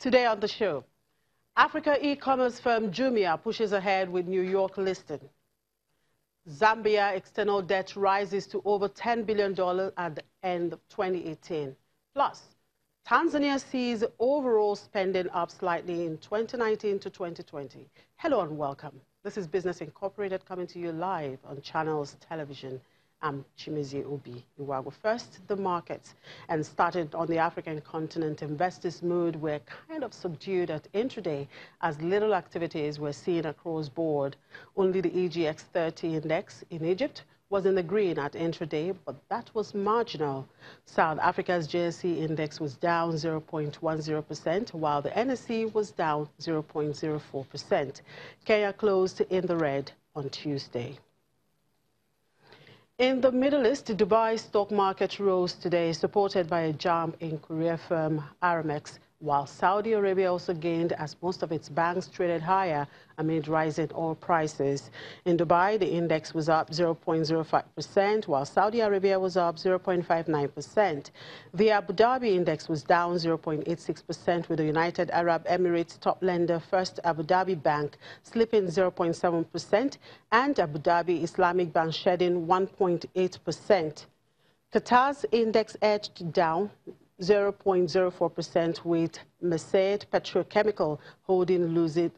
Today on the show, Africa e-commerce firm Jumia pushes ahead with New York listing. Zambia external debt rises to over $10 billion at the end of 2018. Plus, Tanzania sees overall spending up slightly in 2019 to 2020. Hello and welcome. This is Business Incorporated coming to you live on Channels Television. I'm Chimizie Obi Iwago. First, the markets. And started on the African continent, investors' mood were kind of subdued at intraday as little activities were seen across board. Only the EGX 30 index in Egypt was in the green at intraday, but that was marginal. South Africa's JSE index was down 0.10%, while the NSE was down 0.04%. Kenya closed in the red on Tuesday. In the Middle East, the Dubai stock market rose today, supported by a jump in Korea firm Aramex, while Saudi Arabia also gained as most of its banks traded higher amid rising oil prices. In Dubai, the index was up 0.05%, while Saudi Arabia was up 0.59%. The Abu Dhabi index was down 0.86%, with the United Arab Emirates top lender First Abu Dhabi Bank slipping 0.7% and Abu Dhabi Islamic Bank shedding 1.8%. Qatar's index edged down 0.04%, with Mesaieed Petrochemical losing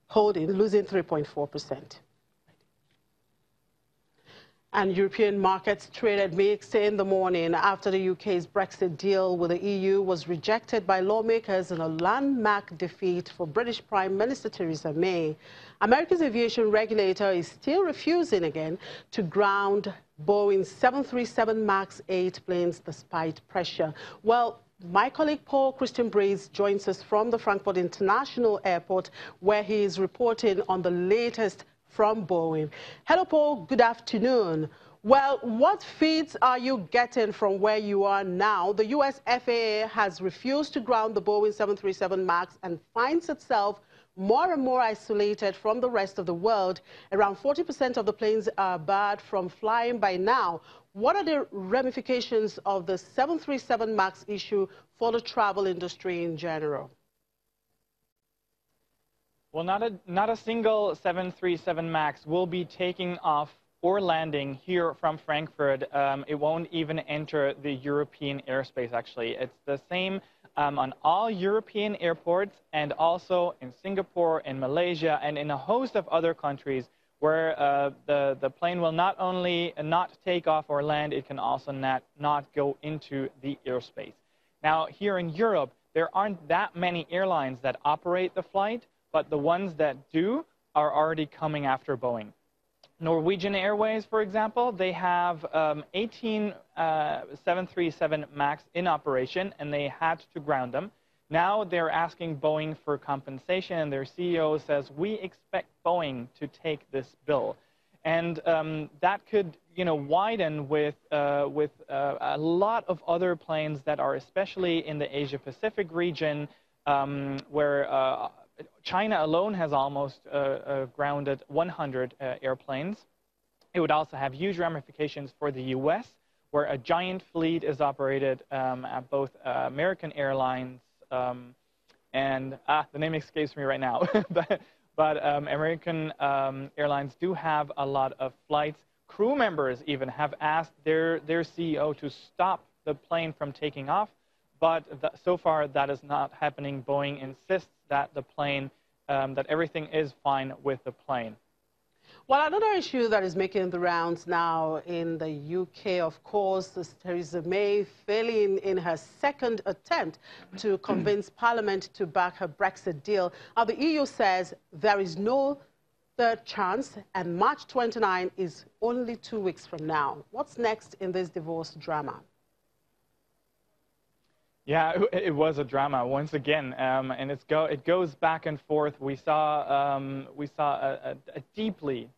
3.4%. And European markets traded mixed in the morning after the UK's Brexit deal with the EU was rejected by lawmakers in a landmark defeat for British Prime Minister Theresa May. America's aviation regulator is still refusing again to ground Boeing's 737 MAX 8 planes despite pressure. Well, my colleague Paul Christian Brace joins us from the Frankfurt International Airport, where he is reporting on the latest from Boeing. Hello, Paul. Good afternoon. Well, what feeds are you getting from where you are now? The U.S. FAA has refused to ground the Boeing 737 MAX and finds itself more and more isolated from the rest of the world. Around 40% of the planes are barred from flying by now. What are the ramifications of the 737 MAX issue for the travel industry in general? Well, not a single 737 MAX will be taking off or landing here from Frankfurt. It won't even enter the European airspace, actually. It's the same on all European airports and also in Singapore, in Malaysia, and in a host of other countries where the plane will not only not take off or land, it can also not go into the airspace. Now, here in Europe, there aren't that many airlines that operate the flight, but the ones that do are already coming after Boeing. Norwegian Airways, for example, they have 18 737 MAX in operation, and they had to ground them. Now they're asking Boeing for compensation, and their CEO says, we expect Boeing to take this bill. And that could, widen with a lot of other planes that are especially in the Asia-Pacific region, where China alone has almost grounded 100 airplanes. It would also have huge ramifications for the U.S., where a giant fleet is operated at both American Airlines and the name escapes me right now, but American Airlines do have a lot of flights. Crew members even have asked their CEO to stop the plane from taking off, but so far that is not happening. Boeing insists that the plane, that everything is fine with the plane. Well, another issue that is making the rounds now in the UK, of course, is Theresa May failing in her second attempt to convince Parliament to back her Brexit deal. Now, the EU says there is no third chance, and March 29 is only 2 weeks from now. What's next in this divorce drama? Yeah, it was a drama once again, and it goes back and forth. We saw a deeply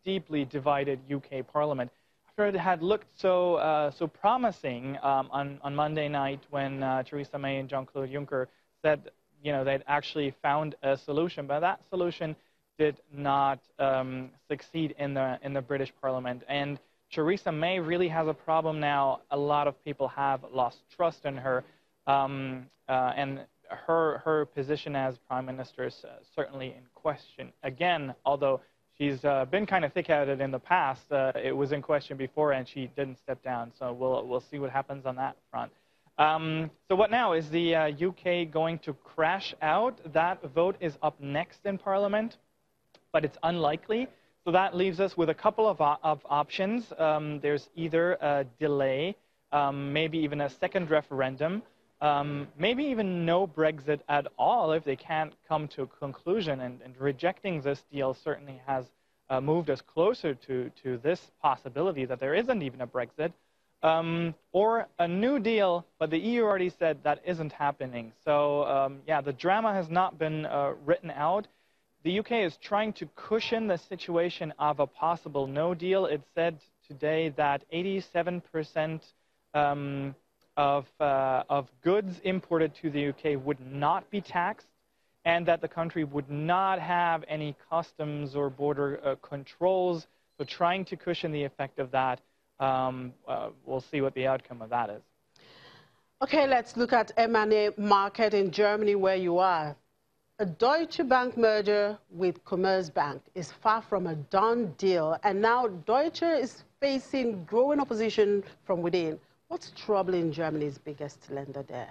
divided UK Parliament after it had looked so promising on Monday night when Theresa May and Jean-Claude Juncker said they'd actually found a solution, but that solution did not succeed in the British Parliament. And Theresa May really has a problem now. A lot of people have lost trust in her. And her position as Prime Minister is certainly in question again, although she's been kind of thick-headed in the past. It was in question before, and she didn't step down. So we'll see what happens on that front. So what now? Is the UK going to crash out? That vote is up next in Parliament, but it's unlikely. So that leaves us with a couple of options. There's either a delay, maybe even a second referendum, maybe even no Brexit at all if they can't come to a conclusion. And rejecting this deal certainly has moved us closer to this possibility that there isn't even a Brexit. Or a new deal, but the EU already said that isn't happening. So yeah, the drama has not been written out. The UK is trying to cushion the situation of a possible no deal. It said today that 87% of goods imported to the UK would not be taxed, and that the country would not have any customs or border controls. So trying to cushion the effect of that. We'll see what the outcome of that is. Okay, let's look at M&A market in Germany, where you are. A Deutsche Bank merger with Commerzbank is far from a done deal, and now Deutsche is facing growing opposition from within. What's troubling Germany's biggest lender there?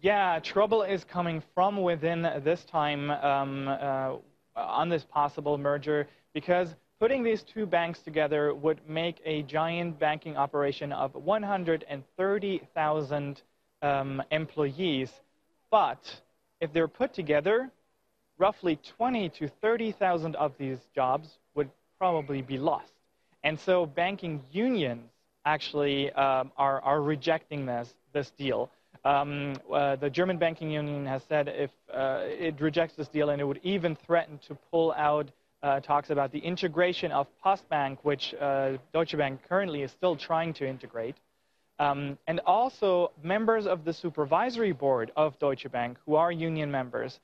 Yeah, trouble is coming from within this time on this possible merger, because putting these two banks together would make a giant banking operation of 130,000 employees. But if they're put together, roughly 20 to 30,000 of these jobs would probably be lost. And so banking unions actually are rejecting this deal. The German banking union has said if it rejects this deal, and it would even threaten to pull out talks about the integration of Postbank, which Deutsche Bank currently is still trying to integrate. And also members of the supervisory board of Deutsche Bank, who are union members,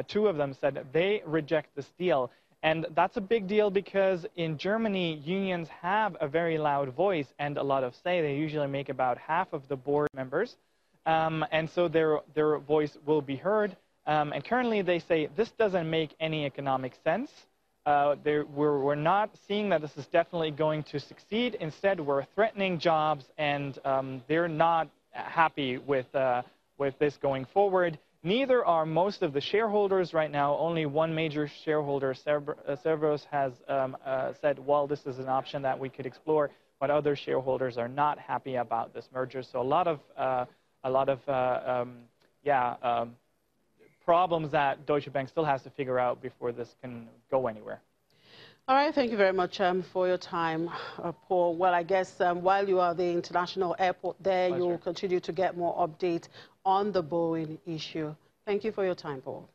two of them said that they reject this deal. And that's a big deal because in Germany, unions have a very loud voice and a lot of say. They usually make about half of the board members. And so their voice will be heard. And currently they say this doesn't make any economic sense. We're not seeing that this is definitely going to succeed. Instead, we're threatening jobs, and they're not happy with this going forward. Neither are most of the shareholders right now. Only one major shareholder, Cerberus, has said, well, this is an option that we could explore, but other shareholders are not happy about this merger. So a lot of problems that Deutsche Bank still has to figure out before this can go anywhere. All right, thank you very much for your time, Paul. Well, I guess while you are at the international airport there, you'll continue to get more updates on the Boeing issue. Thank you for your time, Paul.